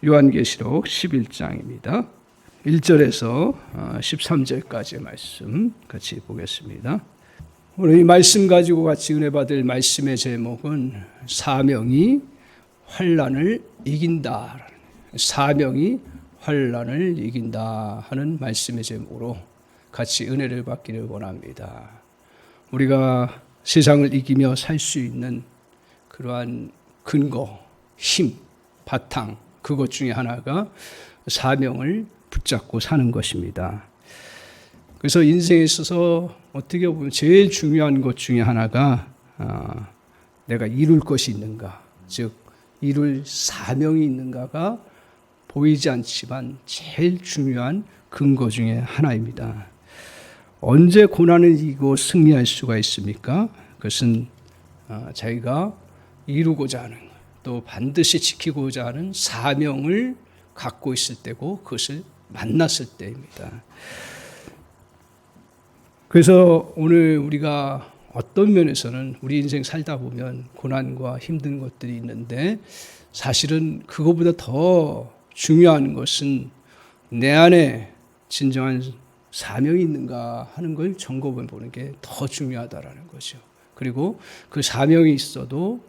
요한계시록 11장입니다. 1절에서 13절까지의 말씀 같이 보겠습니다. 오늘 이 말씀 가지고 같이 은혜 받을 말씀의 제목은 사명이 환난을 이긴다. 사명이 환난을 이긴다 하는 말씀의 제목으로 같이 은혜를 받기를 원합니다. 우리가 세상을 이기며 살 수 있는 그러한 근거, 힘, 바탕, 그것 중에 하나가 사명을 붙잡고 사는 것입니다. 그래서 인생에 있어서 어떻게 보면 제일 중요한 것 중에 하나가 내가 이룰 것이 있는가, 즉 이룰 사명이 있는가가 보이지 않지만 제일 중요한 근거 중에 하나입니다. 언제 고난을 이기고 승리할 수가 있습니까? 그것은 자기가 이루고자 하는, 또 반드시 지키고자 하는 사명을 갖고 있을 때고 그것을 만났을 때입니다. 그래서 오늘 우리가 어떤 면에서는 우리 인생 살다 보면 고난과 힘든 것들이 있는데 사실은 그것보다 더 중요한 것은 내 안에 진정한 사명이 있는가 하는 걸 점검해 보는 게 더 중요하다라는 거죠. 그리고 그 사명이 있어도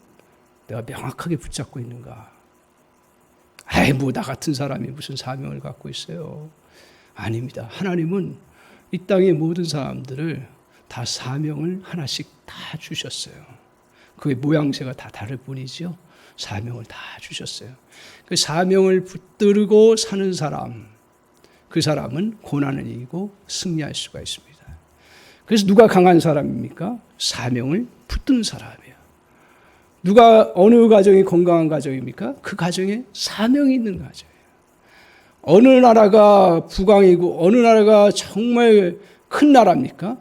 내가 명확하게 붙잡고 있는가. 나 같은 사람이 무슨 사명을 갖고 있어요. 아닙니다. 하나님은 이 땅의 모든 사람들을 다 사명을 하나씩 다 주셨어요. 그의 모양새가 다 다를 뿐이죠. 사명을 다 주셨어요. 그 사명을 붙들고 사는 사람, 그 사람은 고난을 이기고 승리할 수가 있습니다. 그래서 누가 강한 사람입니까? 사명을 붙드는 사람이에요. 누가 어느 가정이 건강한 가정입니까? 그 가정에 사명이 있는 가정이에요. 어느 나라가 부강이고 어느 나라가 정말 큰 나라입니까?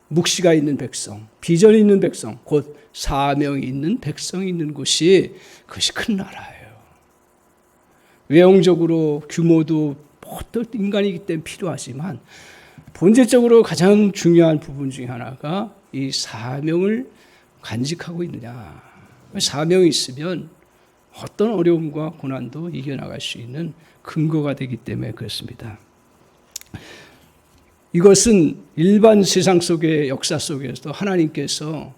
묵시가 있는 백성, 비전이 있는 백성, 곧 사명이 있는 백성이 있는 곳이 그것이 큰 나라예요. 외형적으로 규모도 어떤 인간이기 때문에 필요하지만 본질적으로 가장 중요한 부분 중에 하나가 이 사명을 간직하고 있느냐. 사명이 있으면 어떤 어려움과 고난도 이겨나갈 수 있는 근거가 되기 때문에 그렇습니다. 이것은 일반 세상 속의 역사 속에서도 하나님께서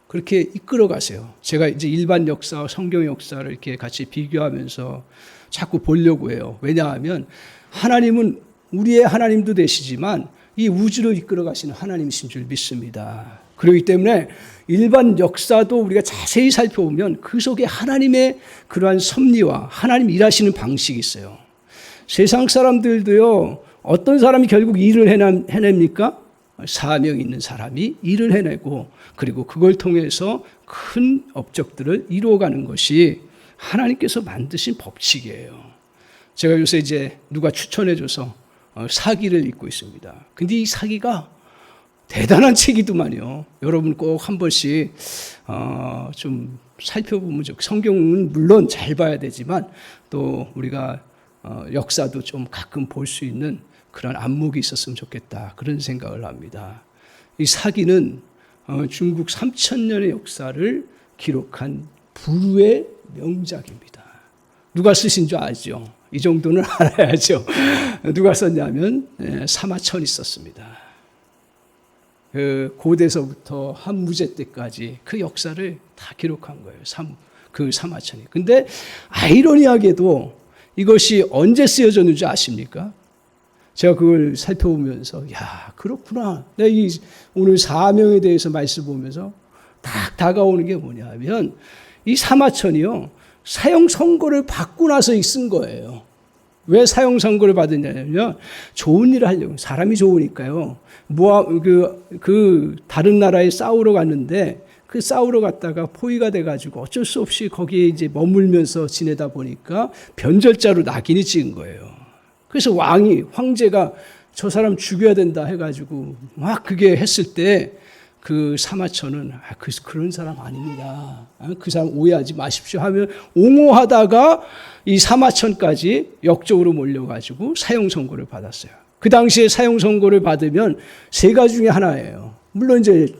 그렇게 이끌어 가세요. 제가 이제 일반 역사와 성경 역사를 이렇게 같이 비교하면서 자꾸 보려고 해요. 왜냐하면 하나님은 우리의 하나님도 되시지만 이 우주를 이끌어 가시는 하나님이신 줄 믿습니다. 그렇기 때문에 일반 역사도 우리가 자세히 살펴보면 그 속에 하나님의 그러한 섭리와 하나님 일하시는 방식이 있어요. 세상 사람들도요, 어떤 사람이 결국 일을 해냅니까? 사명 있는 사람이 일을 해내고 그리고 그걸 통해서 큰 업적들을 이루어가는 것이 하나님께서 만드신 법칙이에요. 제가 요새 이제 누가 추천해줘서 사기를 읽고 있습니다. 근데 이 사기가 대단한 책이더만요. 여러분 꼭 한 번씩 좀 살펴보면 성경은 물론 잘 봐야 되지만 또 우리가 역사도 좀 가끔 볼 수 있는 그런 안목이 있었으면 좋겠다. 그런 생각을 합니다. 이 사기는 중국 3000년의 역사를 기록한 불후의 명작입니다. 누가 쓰신 줄 아죠? 이 정도는 알아야죠. 누가 썼냐면 사마천이 썼습니다. 그 고대서부터 한무제 때까지 그 역사를 다 기록한 거예요. 그 사마천이. 근데 아이러니하게도 이것이 언제 쓰여졌는지 아십니까? 제가 그걸 살펴보면서 그렇구나. 내가 오늘 사명에 대해서 말씀 보면서 딱 다가오는 게 뭐냐면 이 사마천이요. 사형 선고를 받고 나서 쓴 거예요. 왜 사형 선고를 받았냐면 좋은 일을 하려고. 사람이 좋으니까요. 다른 나라에 싸우러 갔는데 그 싸우러 갔다가 포위가 돼가지고 어쩔 수 없이 거기에 이제 머물면서 지내다 보니까 변절자로 낙인이 찍은 거예요. 그래서 황제가 저 사람 죽여야 된다 해가지고 막 그게 했을 때 그 사마천은 그런 사람 아닙니다. 그 사람 오해하지 마십시오 하면 옹호하다가 이 사마천까지 역적으로 몰려가지고 사형 선고를 받았어요. 그 당시에 사형 선고를 받으면 세 가지 중에 하나예요. 물론 이제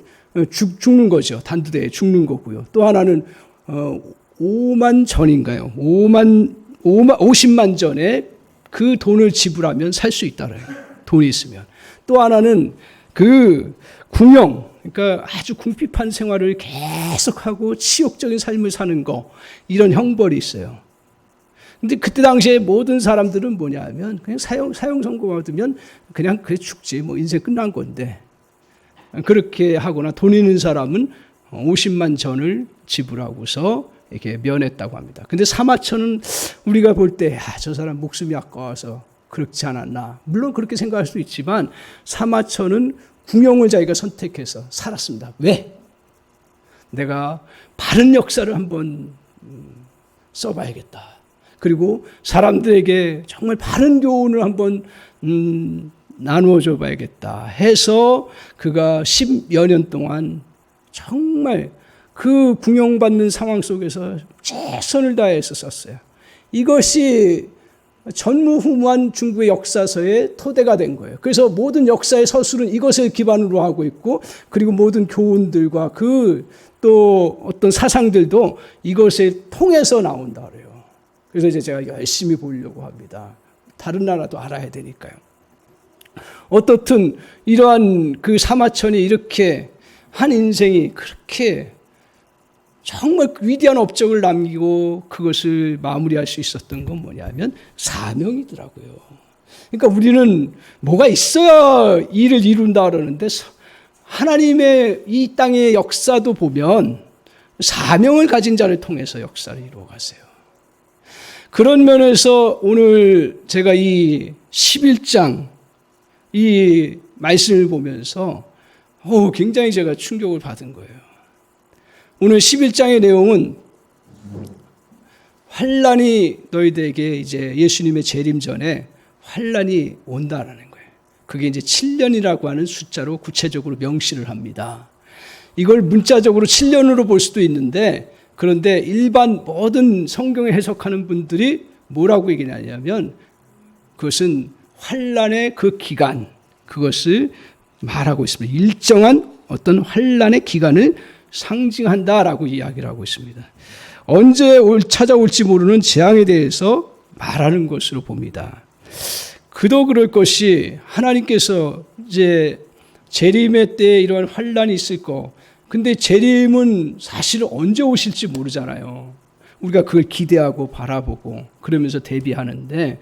죽는 거죠. 단두대에 죽는 거고요. 또 하나는 5만 전인가요? 5만 50만 전에 그 돈을 지불하면 살 수 있다래요. 돈이 있으면. 또 하나는 그 궁영, 그러니까 아주 궁핍한 생활을 계속하고 치욕적인 삶을 사는 거, 이런 형벌이 있어요. 근데 그때 당시에 모든 사람들은 뭐냐 하면 그냥 사형 선고 받으면 그냥 그래 죽지, 뭐 인생 끝난 건데, 그렇게 하거나 돈 있는 사람은 50만 전을 지불하고서 이렇게 면했다고 합니다. 근데 사마천은 우리가 볼 때 저 사람 목숨이 아까워서 그렇지 않았나, 물론 그렇게 생각할 수 있지만 사마천은 궁영을 자기가 선택해서 살았습니다. 왜? 내가 바른 역사를 한번 써봐야겠다. 그리고 사람들에게 정말 바른 교훈을 한번 나누어줘 봐야겠다 해서 그가 10여 년 동안 정말 그 궁용받는 상황 속에서 최선을 다해서 썼어요. 이것이 전무후무한 중국의 역사서의 토대가 된 거예요. 그래서 모든 역사의 서술은 이것을 기반으로 하고 있고, 그리고 모든 교훈들과 그 또 어떤 사상들도 이것을 통해서 나온다 그래요. 그래서 이제 제가 열심히 보려고 합니다. 다른 나라도 알아야 되니까요. 어떻든 이러한 그 사마천이 이렇게 한 인생이 그렇게 정말 위대한 업적을 남기고 그것을 마무리할 수 있었던 건 뭐냐면 사명이더라고요. 그러니까 우리는 뭐가 있어야 일을 이룬다 그러는데, 하나님의 이 땅의 역사도 보면 사명을 가진 자를 통해서 역사를 이루어 가세요. 그런 면에서 오늘 제가 이 11장 이 말씀을 보면서 굉장히 제가 충격을 받은 거예요. 오늘 11장의 내용은 환란이 너희들에게 이제 예수님의 재림 전에 환란이 온다라는 거예요. 그게 이제 7년이라고 하는 숫자로 구체적으로 명시를 합니다. 이걸 문자적으로 7년으로 볼 수도 있는데, 그런데 일반 모든 성경을 해석하는 분들이 뭐라고 얘기하냐면 그것은 환란의 그 기간, 그것을 말하고 있습니다. 일정한 어떤 환란의 기간을 상징한다라고 이야기를 하고 있습니다. 언제 찾아올지 모르는 재앙에 대해서 말하는 것으로 봅니다. 그도 그럴 것이 하나님께서 이제 재림의 때에 이러한 환란이 있을 거, 근데 재림은 사실 언제 오실지 모르잖아요. 우리가 그걸 기대하고 바라보고 그러면서 대비하는데,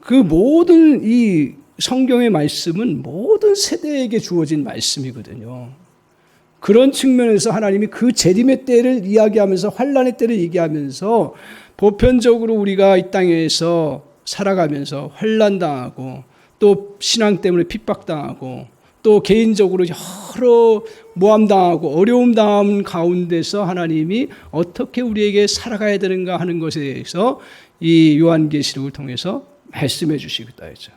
그 모든 이 성경의 말씀은 모든 세대에게 주어진 말씀이거든요. 그런 측면에서 하나님이 그 재림의 때를 이야기하면서, 환란의 때를 얘기하면서, 보편적으로 우리가 이 땅에서 살아가면서 환난당하고 또 신앙 때문에 핍박당하고 또 개인적으로 여러 모함당하고 어려움당한 가운데서 하나님이 어떻게 우리에게 살아가야 되는가 하는 것에 대해서 이 요한계시록을 통해서 말씀해 주시겠다 했죠.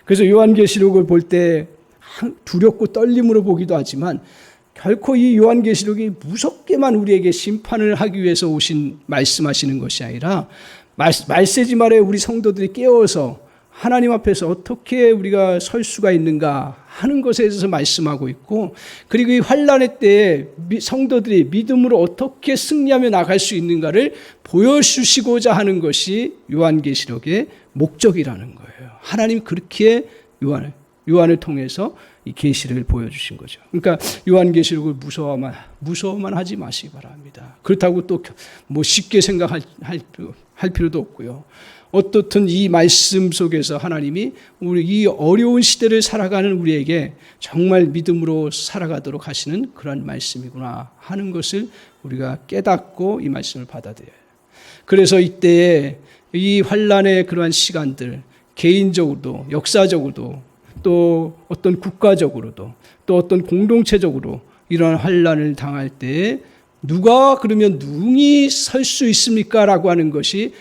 그래서 요한계시록을 볼 때 두렵고 떨림으로 보기도 하지만, 결코 이 요한계시록이 무섭게만 우리에게 심판을 하기 위해서 말씀하시는 것이 아니라, 말세지 말에 우리 성도들이 깨어서 하나님 앞에서 어떻게 우리가 설 수가 있는가 하는 것에 대해서 말씀하고 있고, 그리고 이 환란의 때에 성도들이 믿음으로 어떻게 승리하며 나갈 수 있는가를 보여주시고자 하는 것이 요한계시록의 목적이라는 거예요. 하나님 그렇게 요한을 통해서 이 계시를 보여주신 거죠. 그러니까 요한계시록을 무서워만 하지 마시기 바랍니다. 그렇다고 또 뭐 쉽게 생각할 필요도 없고요. 어떻든 이 말씀 속에서 하나님이 우리 이 어려운 시대를 살아가는 우리에게 정말 믿음으로 살아가도록 하시는 그런 말씀이구나 하는 것을 우리가 깨닫고 이 말씀을 받아들여요. 그래서 이때에 이 환란의 그러한 시간들, 개인적으로도 역사적으로도 또 어떤 국가적으로도 또 어떤 공동체적으로 이러한 환란을 당할 때에 누가 그러면 능히 설 수 있습니까? 라고 하는 것이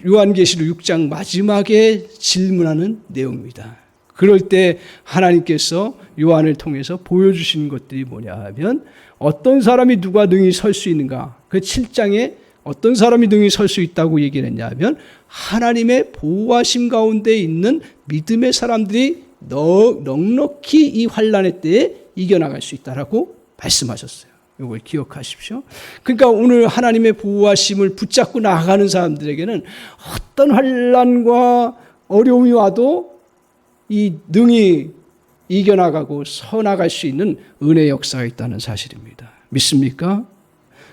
요한계시록 6장 마지막에 질문하는 내용입니다. 그럴 때 하나님께서 요한을 통해서 보여주시는 것들이 뭐냐 하면, 어떤 사람이 누가 능히 설 수 있는가, 그 7장에 어떤 사람이 능히 설 수 있다고 얘기를 했냐 하면, 하나님의 보호하심 가운데 있는 믿음의 사람들이 넉넉히 이 환란의 때에 이겨나갈 수 있다라고 말씀하셨어요. 이걸 기억하십시오. 그러니까 오늘 하나님의 보호하심을 붙잡고 나아가는 사람들에게는 어떤 환난과 어려움이 와도 이 능히 이겨나가고 서나갈 수 있는 은혜의 역사가 있다는 사실입니다. 믿습니까?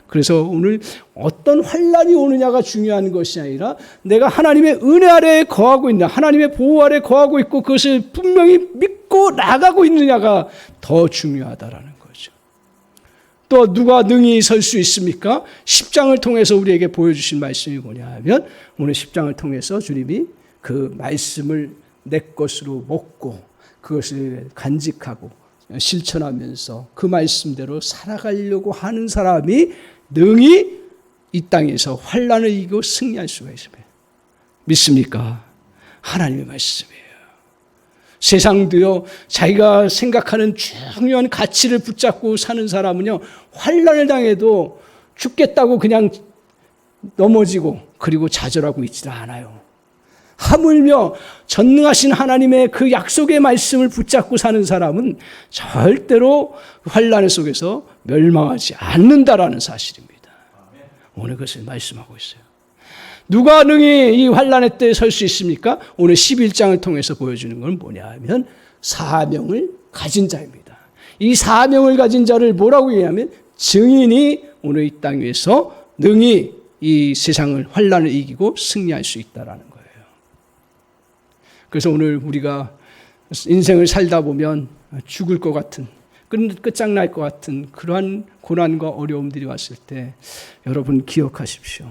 그래서 오늘 어떤 환난이 오느냐가 중요한 것이 아니라 내가 하나님의 은혜 아래에 거하고 있냐, 하나님의 보호 아래에 거하고 있고 그것을 분명히 믿고 나가고 있느냐가 더 중요하다라는 거죠. 또 누가 능히 설 수 있습니까? 10장을 통해서 우리에게 보여주신 말씀이 뭐냐 하면 오늘 10장을 통해서 주님이 그 말씀을 내 것으로 먹고 그것을 간직하고 실천하면서 그 말씀대로 살아가려고 하는 사람이 능히 이 땅에서 환난을 이기고 승리할 수가 있습니다. 믿습니까? 하나님의 말씀이에요. 세상도요, 자기가 생각하는 중요한 가치를 붙잡고 사는 사람은요, 환난을 당해도 죽겠다고 그냥 넘어지고 그리고 좌절하고 있지도 않아요. 하물며 전능하신 하나님의 그 약속의 말씀을 붙잡고 사는 사람은 절대로 환난 속에서 멸망하지 않는다라는 사실입니다. 오늘 그것을 말씀하고 있어요. 누가 능히 이 환난의 때에 설 수 있습니까? 오늘 11장을 통해서 보여주는 건 뭐냐 하면 사명을 가진 자입니다. 이 사명을 가진 자를 뭐라고 얘기하면 증인이 오늘 이 땅 위에서 능히 이 세상을 환난을 이기고 승리할 수 있다라는 거예요. 그래서 오늘 우리가 인생을 살다 보면 죽을 것 같은, 끝장날 것 같은 그러한 고난과 어려움들이 왔을 때 여러분 기억하십시오.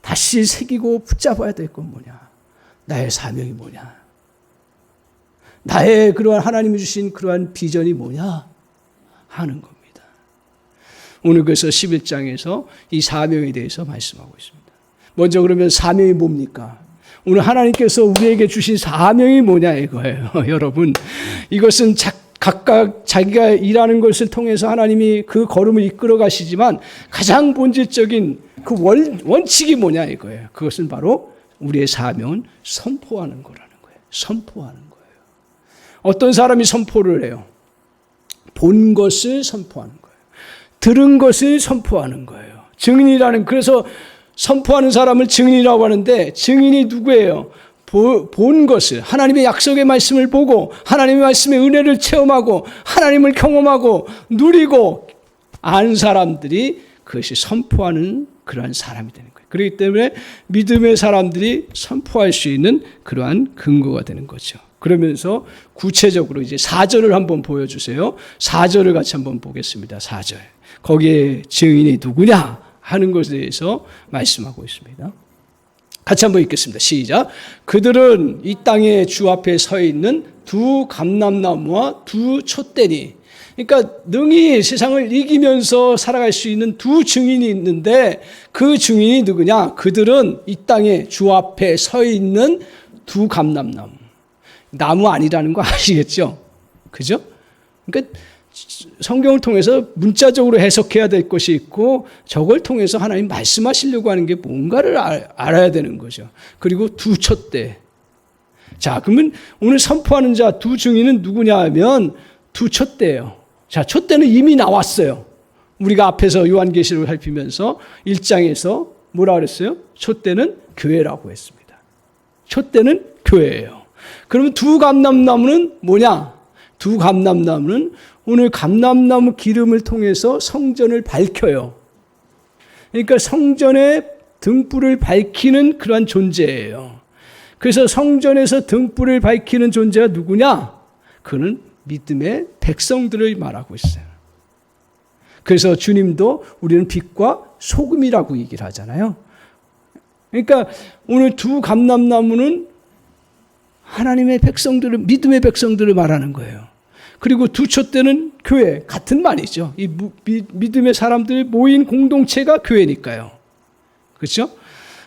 다시 새기고 붙잡아야 될 건 뭐냐? 나의 사명이 뭐냐? 나의 그러한 하나님이 주신 그러한 비전이 뭐냐? 하는 겁니다. 오늘 그래서 11장에서 이 사명에 대해서 말씀하고 있습니다. 먼저 그러면 사명이 뭡니까? 오늘 하나님께서 우리에게 주신 사명이 뭐냐 이거예요. 여러분, 이것은 각각 자기가 일하는 것을 통해서 하나님이 그 걸음을 이끌어 가시지만 가장 본질적인 그 원칙이 뭐냐 이거예요. 그것은 바로 우리의 사명은 선포하는 거라는 거예요. 선포하는 거예요. 어떤 사람이 선포를 해요? 본 것을 선포하는 거예요. 들은 것을 선포하는 거예요. 증인이라는, 그래서 선포하는 사람을 증인이라고 하는데 증인이 누구예요? 본 것을, 하나님의 약속의 말씀을 보고 하나님의 말씀의 은혜를 체험하고 하나님을 경험하고 누리고 아는 사람들이 그것이 선포하는 그러한 사람이 되는 거예요. 그렇기 때문에 믿음의 사람들이 선포할 수 있는 그러한 근거가 되는 거죠. 그러면서 구체적으로 이제 4절을 한번 보여주세요. 4절을 같이 한번 보겠습니다. 4절. 거기에 증인이 누구냐 하는 것에 대해서 말씀하고 있습니다. 같이 한번 읽겠습니다. 시작. 그들은 이 땅에 주 앞에 서 있는 두 감람나무와 두 촛대니. 그러니까 능히 세상을 이기면서 살아갈 수 있는 두 증인이 있는데 그 증인이 누구냐? 그들은 이 땅에 주 앞에 서 있는 두 감람나무. 나무 아니라는 거 아시겠죠? 그죠? 그러니까 성경을 통해서 문자적으로 해석해야 될 것이 있고 저걸 통해서 하나님 말씀하시려고 하는 게 뭔가를 알아야 되는 거죠. 그리고 두 촛대. 자, 그러면 오늘 선포하는 자 두 증인은 누구냐 하면 두 촛대예요. 자, 촛대는 이미 나왔어요. 우리가 앞에서 요한계시록을 살피면서 1장에서 뭐라 그랬어요? 촛대는 교회라고 했습니다. 촛대는 교회예요. 그러면 두 감람나무는 뭐냐? 두 감람나무는 오늘 감람나무 기름을 통해서 성전을 밝혀요. 그러니까 성전의 등불을 밝히는 그러한 존재예요. 그래서 성전에서 등불을 밝히는 존재가 누구냐? 그는 믿음의 백성들을 말하고 있어요. 그래서 주님도 우리는 빛과 소금이라고 얘기를 하잖아요. 그러니까 오늘 두 감람나무는 하나님의 백성들을, 믿음의 백성들을 말하는 거예요. 그리고 두 촛대는 교회, 같은 말이죠. 이 믿음의 사람들 모인 공동체가 교회니까요. 그렇죠?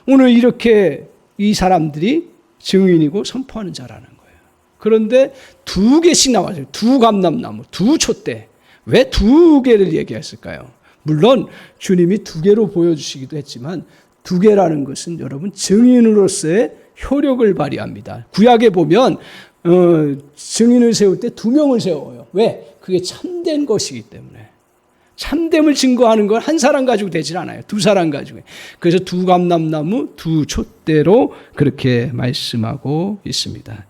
오늘 이렇게 이 사람들이 증인이고 선포하는 자라는 거예요. 그런데 두 개씩 나와요. 두 감람나무, 두 촛대. 왜 두 개를 얘기했을까요? 물론 주님이 두 개로 보여주시기도 했지만 두 개라는 것은 여러분 증인으로서의 효력을 발휘합니다. 구약에 보면 증인을 세울 때 두 명을 세워요. 왜? 그게 참된 것이기 때문에. 참됨을 증거하는 건 한 사람 가지고 되질 않아요. 두 사람 가지고. 그래서 두 감람나무, 두 촛대로 그렇게 말씀하고 있습니다.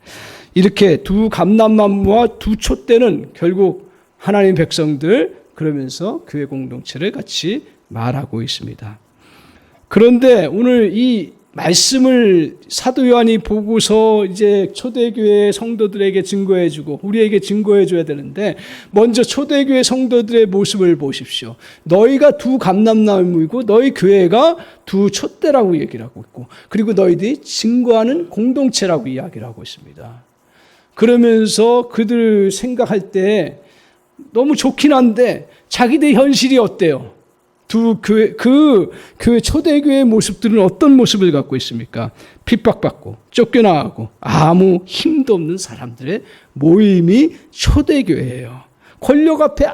이렇게 두 감람나무와 두 촛대는 결국 하나님 백성들, 그러면서 교회 공동체를 같이 말하고 있습니다. 그런데 오늘 이 말씀을 사도 요한이 보고서 이제 초대교회 성도들에게 증거해주고 우리에게 증거해줘야 되는데, 먼저 초대교회 성도들의 모습을 보십시오. 너희가 두 감람나무이고 너희 교회가 두 촛대라고 얘기를 하고 있고, 그리고 너희들이 증거하는 공동체라고 이야기를 하고 있습니다. 그러면서 그들 생각할 때 너무 좋긴 한데 자기들 현실이 어때요? 그 교회 초대교회의 모습들은 어떤 모습을 갖고 있습니까? 핍박받고 쫓겨나가고 아무 힘도 없는 사람들의 모임이 초대교회예요. 권력 앞에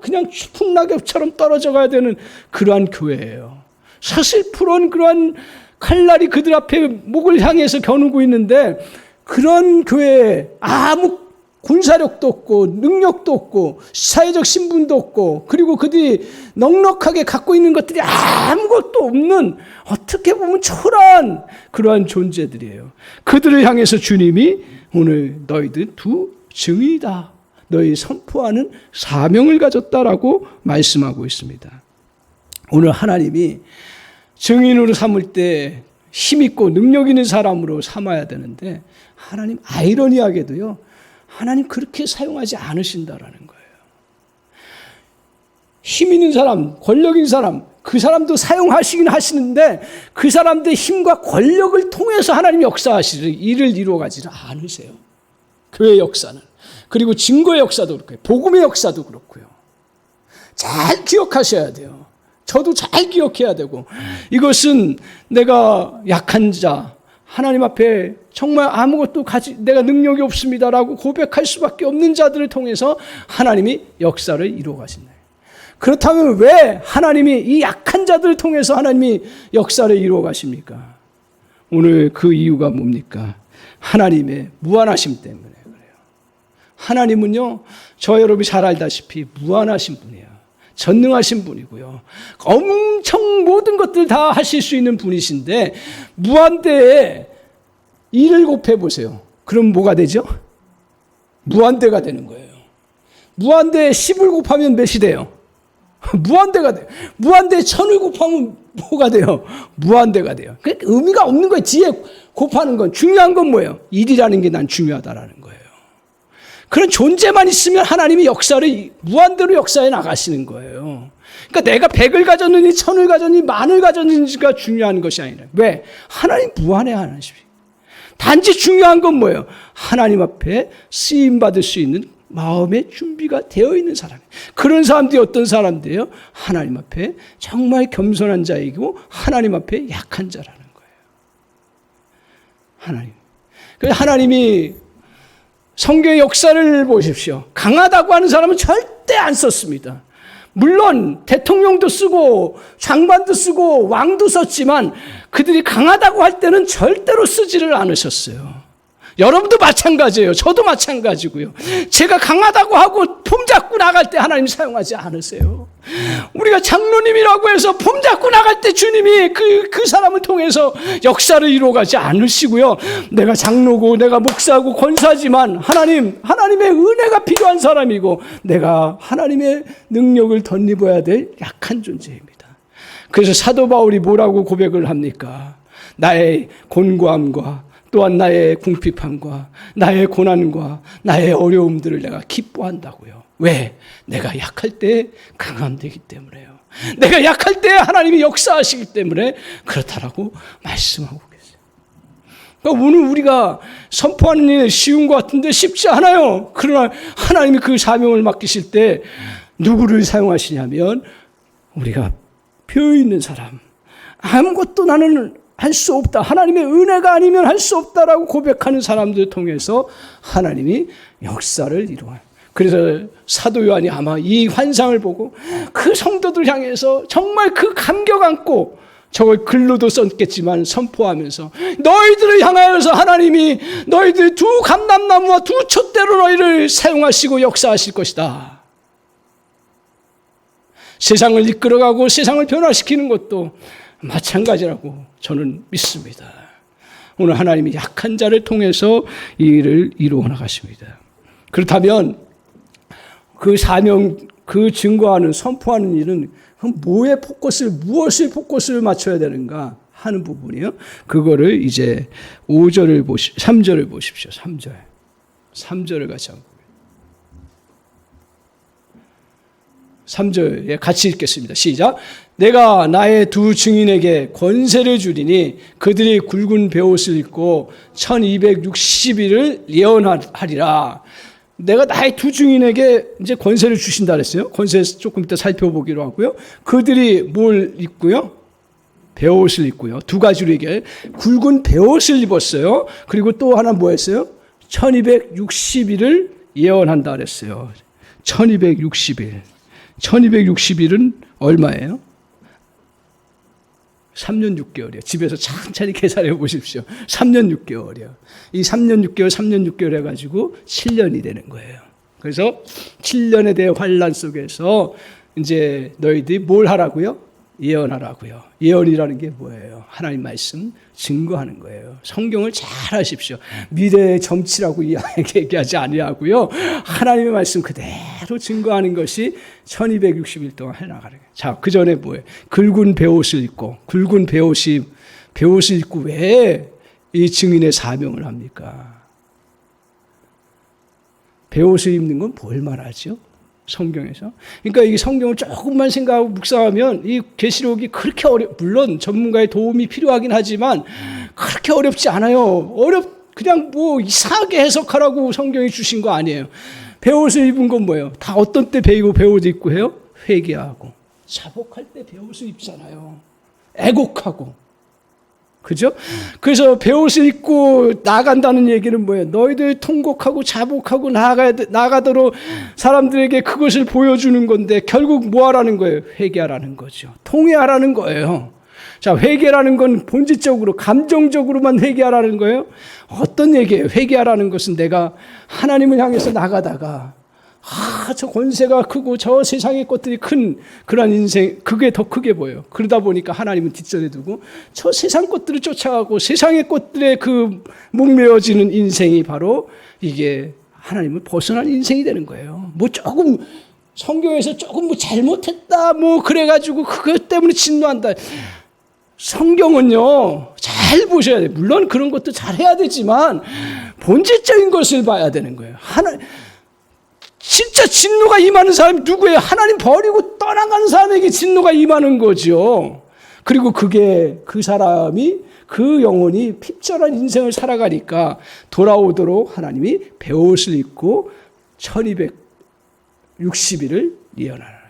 그냥 풍락엽처럼 떨어져 가야 되는 그러한 교회예요. 서슬프런 그러한 칼날이 그들 앞에 목을 향해서 겨누고 있는데, 그런 교회에 아무 군사력도 없고 능력도 없고 사회적 신분도 없고, 그리고 그들이 넉넉하게 갖고 있는 것들이 아무것도 없는, 어떻게 보면 초라한 그러한 존재들이에요. 그들을 향해서 주님이 오늘 너희들 두 증인이다, 너희 선포하는 사명을 가졌다라고 말씀하고 있습니다. 오늘 하나님이 증인으로 삼을 때 힘있고 능력 있는 사람으로 삼아야 되는데, 하나님 아이러니하게도요, 하나님 그렇게 사용하지 않으신다라는 거예요. 힘 있는 사람, 권력 있는 사람, 그 사람도 사용하시긴 하시는데 그 사람들의 힘과 권력을 통해서 하나님 역사하시는 일을 이루어가지는 않으세요. 교회 역사는. 그리고 증거의 역사도 그렇고요. 복음의 역사도 그렇고요. 잘 기억하셔야 돼요. 저도 잘 기억해야 되고, 이것은 내가 약한 자, 하나님 앞에 정말 아무것도 내가 능력이 없습니다라고 고백할 수밖에 없는 자들을 통해서 하나님이 역사를 이루어 가신다. 그렇다면 왜 하나님이 이 약한 자들을 통해서 하나님이 역사를 이루어 가십니까? 오늘 그 이유가 뭡니까? 하나님의 무한하심 때문에 그래요. 하나님은요, 여러분이 잘 알다시피 무한하신 분이에요. 전능하신 분이고요. 엄청 모든 것들 다 하실 수 있는 분이신데, 무한대에 1을 곱해보세요. 그럼 뭐가 되죠? 무한대가 되는 거예요. 무한대에 10을 곱하면 몇이 돼요? 무한대가 돼요. 무한대에 1000을 곱하면 뭐가 돼요? 무한대가 돼요. 그러니까 의미가 없는 거예요. 뒤에 곱하는 건. 중요한 건 뭐예요? 1이라는 게 난 중요하다라는 거예요. 그런 존재만 있으면 하나님이 역사를 무한대로 역사해 나가시는 거예요. 그러니까 내가 100을 가졌느니 1000을 가졌느니 10,000을 가졌는지가 중요한 것이 아니라, 왜? 하나님 무한해 하나님. 단지 중요한 건 뭐예요? 하나님 앞에 쓰임받을 수 있는 마음의 준비가 되어 있는 사람. 그런 사람들이 어떤 사람들이에요? 하나님 앞에 정말 겸손한 자이고 하나님 앞에 약한 자라는 거예요. 하나님. 그래서 하나님이 성경의 역사를 보십시오. 강하다고 하는 사람은 절대 안 썼습니다. 물론 대통령도 쓰고 장관도 쓰고 왕도 썼지만 그들이 강하다고 할 때는 절대로 쓰지를 않으셨어요. 여러분도 마찬가지예요. 저도 마찬가지고요. 제가 강하다고 하고 폼 잡고 나갈 때 하나님 사용하지 않으세요. 우리가 장로님이라고 해서 폼 잡고 나갈 때 주님이 그 사람을 통해서 역사를 이루어가지 않으시고요. 내가 장로고 내가 목사고 권사지만 하나님의 은혜가 필요한 사람이고 내가 하나님의 능력을 덧입어야 될 약한 존재입니다. 그래서 사도 바울이 뭐라고 고백을 합니까? 나의 곤고함과 또한 나의 궁핍함과 나의 고난과 나의 어려움들을 내가 기뻐한다고요. 왜? 내가 약할 때 강함 되기 때문에요. 내가 약할 때 하나님이 역사하시기 때문에 그렇다라고 말씀하고 계세요. 그러니까 오늘 우리가 선포하는 일 쉬운 것 같은데 쉽지 않아요. 그러나 하나님이 그 사명을 맡기실 때 누구를 사용하시냐면 우리가 뼈 있는 사람, 아무것도 나는 할 수 없다, 하나님의 은혜가 아니면 할 수 없다라고 고백하는 사람들을 통해서 하나님이 역사를 이루어요. 그래서 사도 요한이 아마 이 환상을 보고 그 성도들 향해서 정말 그 감격 안고 저걸 글로도 썼겠지만 선포하면서 너희들을 향하여서 하나님이 너희들 두 감람나무와 두 촛대로 너희를 사용하시고 역사하실 것이다. 세상을 이끌어가고 세상을 변화시키는 것도 마찬가지라고 저는 믿습니다. 오늘 하나님이 약한 자를 통해서 이 일을 이루어 나가십니다. 그렇다면 그 사명, 그 증거하는, 선포하는 일은 무엇을 포커스를 맞춰야 되는가 하는 부분이요. 그거를 이제 3절을 보십시오. 3절을 같이 한번. 3절에 같이 읽겠습니다. 시작. 내가 나의 두 증인에게 권세를 주리니 그들이 굵은 베옷을 입고 1260일을 예언하리라. 내가 나의 두 증인에게 이제 권세를 주신다 그랬어요. 권세 조금 이따 살펴보기로 하고요. 그들이 뭘 입고요? 베옷을 입고요. 두 가지로 얘기해요. 굵은 베옷을 입었어요. 그리고 또 하나 뭐 했어요? 1260일을 예언한다 그랬어요. 1260일. 1260일은 얼마예요? 3년 6개월이요. 집에서 천천히 계산해 보십시오. 3년 6개월이요. 이 3년 6개월 해가지고 7년이 되는 거예요. 그래서 7년에 대한 환란 속에서 이제 너희들이 뭘 하라고요? 예언하라고요. 예언이라는 게 뭐예요? 하나님 말씀 증거하는 거예요. 성경을 잘 하십시오. 미래의 정치라고 얘기하지 아니하고요. 하나님의 말씀 그대로 증거하는 것이 1260일 동안 해나가는 거예요. 자, 그 전에 뭐예요? 굵은 베옷을 입고, 베옷을 입고 왜 이 증인의 사명을 합니까? 베옷을 입는 건 뭘 말하죠? 성경에서. 그러니까 이 성경을 조금만 생각하고 묵상하면 이 계시록이 그렇게 물론 전문가의 도움이 필요하긴 하지만 그렇게 어렵지 않아요. 그냥 뭐 이상하게 해석하라고 성경이 주신 거 아니에요. 베옷을 입은 건 뭐예요? 다 어떤 때 베옷 입고 해요? 회개하고 자복할 때 베옷을 입잖아요. 애곡하고. 그죠? 그래서 베옷을 입고 나간다는 얘기는 뭐예요? 너희들 통곡하고 자복하고 나가도록 사람들에게 그것을 보여주는 건데 결국 뭐 하라는 거예요? 회개하라는 거죠. 통회하라는 거예요. 자, 회개라는 건 본질적으로 감정적으로만 회개하라는 거예요? 어떤 얘기예요? 회개하라는 것은 내가 하나님을 향해서 나가다가 저 권세가 크고 저 세상의 것들이 큰 그런 인생, 그게 더 크게 보여요. 그러다 보니까 하나님은 뒷전에 두고 저 세상 것들을 쫓아가고 세상의 것들에 그 목매어지는 인생이 바로 이게 하나님을 벗어난 인생이 되는 거예요. 뭐 조금 성경에서 조금 뭐 잘못했다 뭐 그래가지고 그것 때문에 진노한다. 성경은요 잘 보셔야 돼요. 물론 그런 것도 잘 해야 되지만 본질적인 것을 봐야 되는 거예요. 진짜 진노가 임하는 사람이 누구예요? 하나님 버리고 떠나가는 사람에게 진노가 임하는 거죠. 그리고 그게 그 사람이 그 영혼이 핍절한 인생을 살아가니까 돌아오도록 하나님이 베옷을 입고 1260일을 예언하라.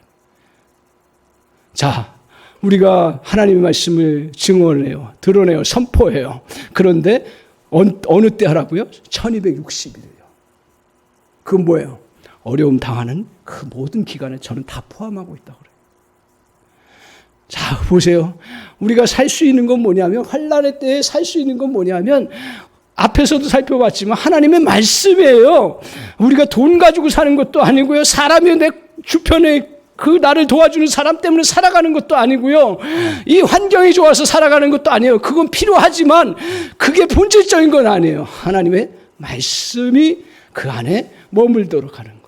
자, 우리가 하나님의 말씀을 증언해요. 드러내요. 선포해요. 그런데 어느 때 하라고요? 1260일이요. 그건 뭐예요? 어려움 당하는 그 모든 기간에 저는 다 포함하고 있다고 그래요. 자, 보세요. 우리가 살 수 있는 건 뭐냐면, 환난의 때에 살 수 있는 건 뭐냐면, 앞에서도 살펴봤지만 하나님의 말씀이에요. 우리가 돈 가지고 사는 것도 아니고요. 사람이 내 주변에 그 나를 도와주는 사람 때문에 살아가는 것도 아니고요. 이 환경이 좋아서 살아가는 것도 아니에요. 그건 필요하지만 그게 본질적인 건 아니에요. 하나님의 말씀이 그 안에 머물도록 하는 거예요.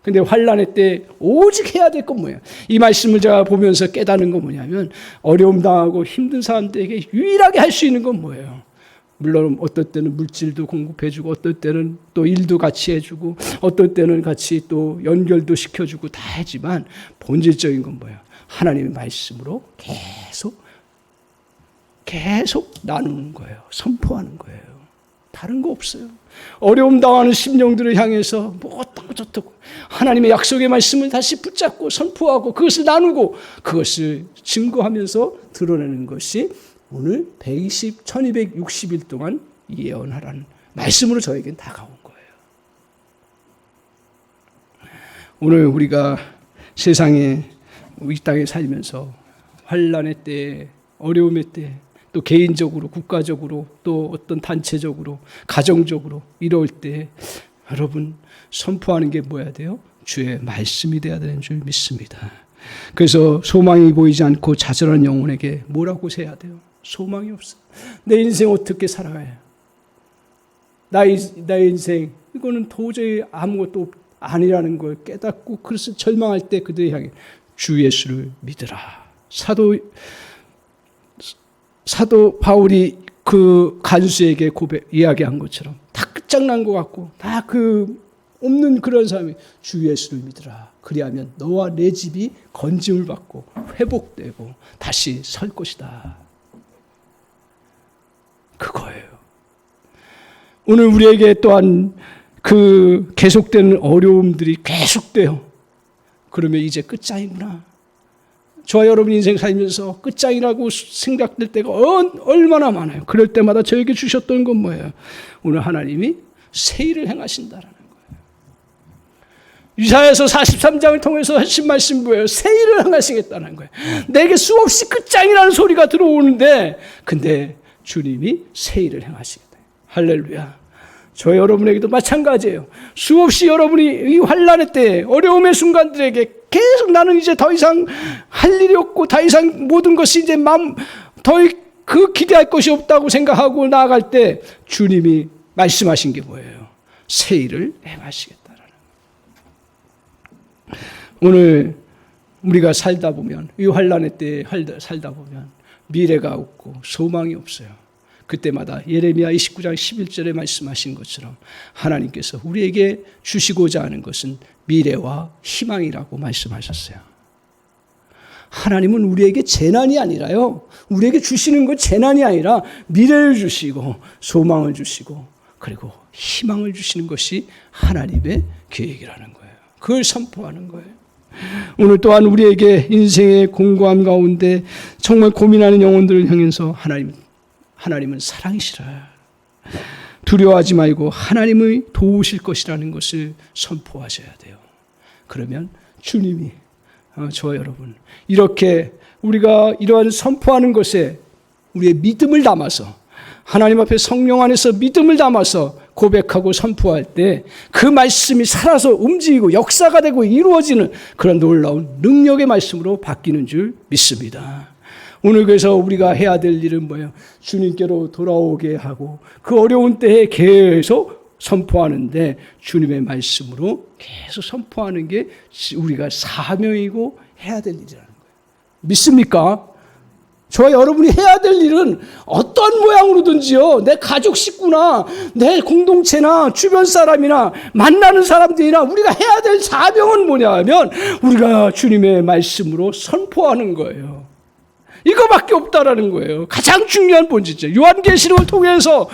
근데 환난의 때 오직 해야 될 건 뭐예요? 이 말씀을 제가 보면서 깨닫는 건 뭐냐면 어려움 당하고 힘든 사람들에게 유일하게 할 수 있는 건 뭐예요? 물론 어떨 때는 물질도 공급해주고 어떨 때는 또 일도 같이 해주고 어떨 때는 같이 또 연결도 시켜주고 다 하지만 본질적인 건 뭐예요? 하나님의 말씀으로 계속 나누는 거예요. 선포하는 거예요. 다른 거 없어요. 어려움 당하는 심령들을 향해서 뭐 어떻고 저떻고 하나님의 약속의 말씀을 다시 붙잡고 선포하고 그것을 나누고 그것을 증거하면서 드러내는 것이 오늘 1260일 동안 예언하라는 말씀으로 저에겐 다가온 거예요. 오늘 우리가 세상에 이 땅에 살면서 환난의 때, 어려움의 때, 또 개인적으로, 국가적으로, 또 어떤 단체적으로, 가정적으로 이럴 때 여러분 선포하는 게 뭐야 돼요? 주의 말씀이 돼야 되는 줄 믿습니다. 그래서 소망이 보이지 않고 좌절한 영혼에게 뭐라고 해야 돼요? 소망이 없어. 내 인생 어떻게 살아가요? 나의 인생 이거는 도저히 아무것도 아니라는 걸 깨닫고 그래서 절망할 때 그들을 향해 주 예수를 믿으라. 사도 바울이 그 간수에게 이야기한 것처럼 다 끝장난 것 같고 다 없는 그런 사람이 주 예수를 믿으라. 그리하면 너와 내 집이 건짐을 받고 회복되고 다시 설 것이다. 그거예요. 오늘 우리에게 또한 그 계속되는 어려움들이 계속돼요. 그러면 이제 끝장이구나. 저와 여러분 인생 살면서 끝장이라고 생각될 때가 얼마나 많아요. 그럴 때마다 저에게 주셨던 건 뭐예요? 오늘 하나님이 새 일을 행하신다라는 거예요. 이사야서 43장을 통해서 하신 말씀 뭐예요? 새 일을 행하시겠다는 거예요. 내게 수없이 끝장이라는 소리가 들어오는데 근데 주님이 새 일을 행하시겠다. 할렐루야. 저 여러분에게도 마찬가지예요. 수없이 여러분이 이 환난의 때 어려움의 순간들에게 계속 나는 이제 더 이상 할 일이 없고 더 이상 모든 것이 이제 더 기대할 것이 없다고 생각하고 나아갈 때 주님이 말씀하신 게 뭐예요? 새 일을 행하시겠다라는 거예요. 오늘 우리가 살다 보면 이 환난의 때 살다 보면 미래가 없고 소망이 없어요. 그때마다 예레미야 29장 11절에 말씀하신 것처럼 하나님께서 우리에게 주시고자 하는 것은 미래와 희망이라고 말씀하셨어요. 하나님은 우리에게 재난이 아니라요. 우리에게 주시는 건 재난이 아니라 미래를 주시고 소망을 주시고 그리고 희망을 주시는 것이 하나님의 계획이라는 거예요. 그걸 선포하는 거예요. 오늘 또한 우리에게 인생의 공고함 가운데 정말 고민하는 영혼들을 향해서 하나님은 사랑이시라. 두려워하지 말고 하나님의 도우실 것이라는 것을 선포하셔야 돼요. 그러면 주님이 저와 여러분 이렇게 우리가 이러한 선포하는 것에 우리의 믿음을 담아서 하나님 앞에 성령 안에서 믿음을 담아서 고백하고 선포할 때 그 말씀이 살아서 움직이고 역사가 되고 이루어지는 그런 놀라운 능력의 말씀으로 바뀌는 줄 믿습니다. 오늘 그래서 우리가 해야 될 일은 뭐예요? 주님께로 돌아오게 하고 그 어려운 때에 계속 선포하는데 주님의 말씀으로 계속 선포하는 게 우리가 사명이고 해야 될 일이라는 거예요. 믿습니까? 저와 여러분이 해야 될 일은 어떤 모양으로든지요. 내 가족 식구나 내 공동체나 주변 사람이나 만나는 사람들이나 우리가 해야 될 사명은 뭐냐면 우리가 주님의 말씀으로 선포하는 거예요. 이거밖에 없다라는 거예요. 가장 중요한 본질이죠. 요한계시록을 통해서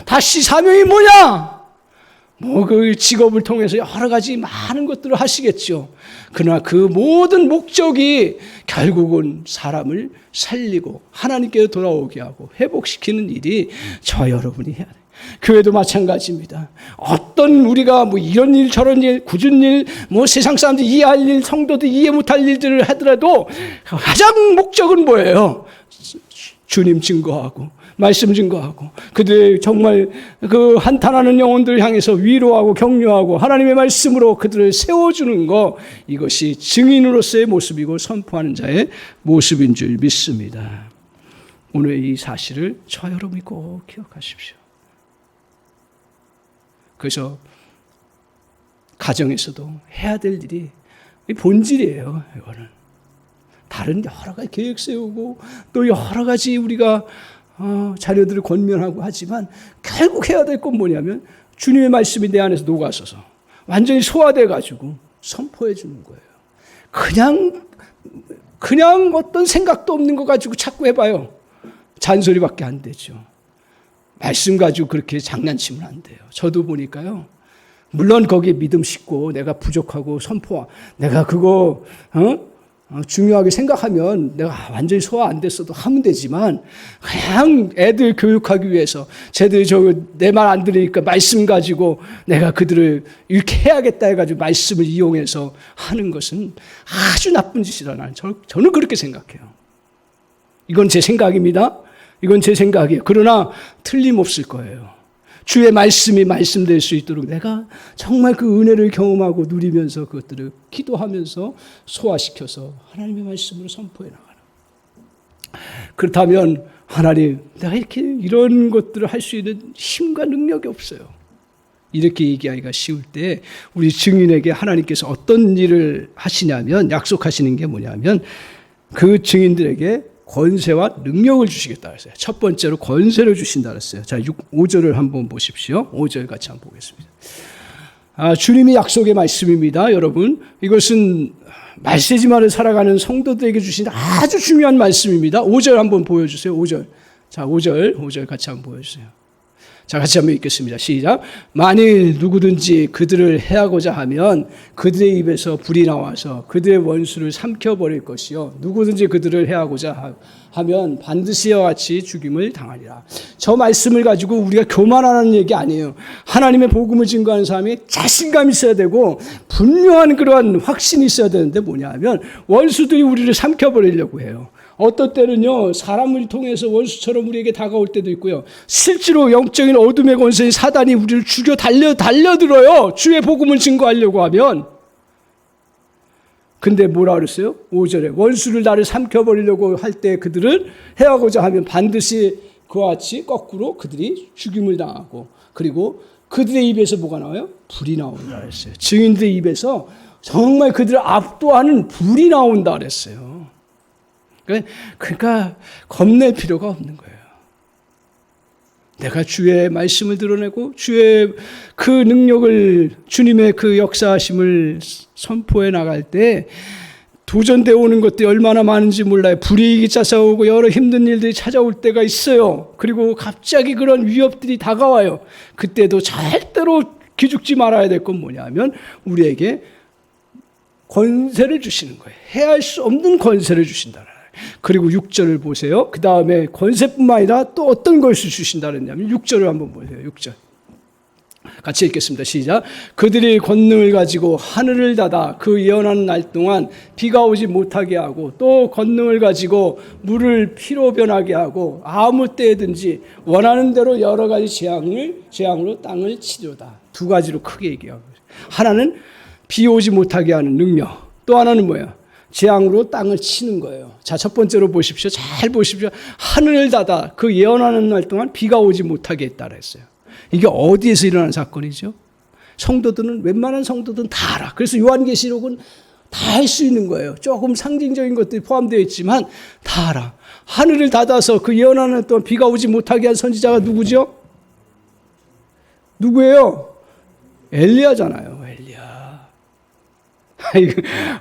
다시 사명이 뭐냐? 그 직업을 통해서 여러 가지 많은 것들을 하시겠죠. 그러나 그 모든 목적이 결국은 사람을 살리고 하나님께로 돌아오게 하고 회복시키는 일이 저와 여러분이 해야 돼요. 교회도 마찬가지입니다. 어떤 우리가 이런 일 저런 일 굳은 일 세상 사람들이 이해할 일 성도도 이해 못할 일들을 하더라도 가장 목적은 뭐예요? 주님 증거하고 말씀 증거하고 그들 정말 그 한탄하는 영혼들을 향해서 위로하고 격려하고 하나님의 말씀으로 그들을 세워주는 것 이것이 증인으로서의 모습이고 선포하는 자의 모습인 줄 믿습니다. 오늘 이 사실을 저와 여러분이 꼭 기억하십시오. 그래서 가정에서도 해야 될 일이 본질이에요. 이거는 다른 여러 가지 계획 세우고 또 여러 가지 우리가 자녀들을 권면하고 하지만 결국 해야 될 건 뭐냐면 주님의 말씀이 내 안에서 녹아서서 완전히 소화돼 가지고 선포해 주는 거예요. 그냥 어떤 생각도 없는 거 가지고 자꾸 해봐요. 잔소리밖에 안 되죠. 말씀 가지고 그렇게 장난치면 안 돼요. 저도 보니까요. 물론 거기에 믿음 싣고 내가 부족하고 내가 그거 중요하게 생각하면 내가 완전히 소화 안 됐어도 하면 되지만 그냥 애들 교육하기 위해서 쟤들 내 말 안 들으니까 말씀 가지고 내가 그들을 이렇게 해야겠다 해가지고 말씀을 이용해서 하는 것은 아주 나쁜 짓이다. 저는 그렇게 생각해요. 이건 제 생각입니다. 이건 제 생각이에요. 그러나 틀림없을 거예요. 주의 말씀이 말씀될 수 있도록 내가 정말 그 은혜를 경험하고 누리면서 그것들을 기도하면서 소화시켜서 하나님의 말씀으로 선포해 나가는. 그렇다면 하나님, 내가 이렇게 이런 것들을 할 수 있는 힘과 능력이 없어요. 이렇게 얘기하기가 쉬울 때 우리 증인에게 하나님께서 어떤 일을 하시냐면, 약속하시는 게 뭐냐면 그 증인들에게 권세와 능력을 주시겠다 그랬어요. 첫 번째로 권세를 주신다 그랬어요. 자, 5절을 한번 보십시오. 5절 같이 한번 보겠습니다. 주님이 약속의 말씀입니다. 여러분, 이것은 말세지만을 살아가는 성도들에게 주신 아주 중요한 말씀입니다. 5절 한번 보여주세요. 5절. 자, 5절 같이 한번 보여주세요. 자, 같이 한번 읽겠습니다. 시작. 만일 누구든지 그들을 해하고자 하면 그들의 입에서 불이 나와서 그들의 원수를 삼켜버릴 것이요. 누구든지 그들을 해하고자 하면 반드시 이와 같이 죽임을 당하리라. 저 말씀을 가지고 우리가 교만하는 얘기 아니에요. 하나님의 복음을 증거하는 사람이 자신감이 있어야 되고 분명한 그러한 확신이 있어야 되는데 뭐냐 하면 원수들이 우리를 삼켜버리려고 해요. 어떤 때는요, 사람을 통해서 원수처럼 우리에게 다가올 때도 있고요. 실제로 영적인 어둠의 권세인 사단이 우리를 죽여 달려들어요. 주의 복음을 증거하려고 하면. 근데 뭐라 그랬어요? 5절에 원수를 나를 삼켜버리려고 할 때 그들을 해하고자 하면 반드시 그와 같이 거꾸로 그들이 죽임을 당하고, 그리고 그들의 입에서 뭐가 나와요? 불이 나온다 그랬어요. 증인들의 입에서 정말 그들을 압도하는 불이 나온다 그랬어요. 그러니까 겁낼 필요가 없는 거예요. 내가 주의 말씀을 드러내고 주의 그 능력을, 주님의 그 역사하심을 선포해 나갈 때 도전되어 오는 것들이 얼마나 많은지 몰라요. 불이익이 찾아오고 여러 힘든 일들이 찾아올 때가 있어요. 그리고 갑자기 그런 위협들이 다가와요. 그때도 절대로 기죽지 말아야 될 건 뭐냐면 우리에게 권세를 주시는 거예요. 해할 수 없는 권세를 주신다. 그리고 6절을 보세요. 그 다음에 권세뿐만 아니라 또 어떤 것을 주신다 그랬냐면 6절을 한번 보세요. 6절. 같이 읽겠습니다. 시작. 그들이 권능을 가지고 하늘을 닫아 그 예언하는 날 동안 비가 오지 못하게 하고, 또 권능을 가지고 물을 피로 변하게 하고, 아무 때든지 원하는 대로 여러 가지 재앙으로 땅을 치료다. 두 가지로 크게 얘기하고, 하나는 비 오지 못하게 하는 능력, 또 하나는 뭐야? 재앙으로 땅을 치는 거예요. 자, 첫 번째로 보십시오. 잘 보십시오. 하늘을 닫아 그 예언하는 날 동안 비가 오지 못하게 했다 그랬어요. 이게 어디에서 일어난 사건이죠? 성도들은, 웬만한 성도들은 다 알아. 그래서 요한계시록은 다 할 수 있는 거예요. 조금 상징적인 것들이 포함되어 있지만 다 알아. 하늘을 닫아서 그 예언하는 날 동안 비가 오지 못하게 한 선지자가 누구죠? 누구예요? 엘리야잖아요.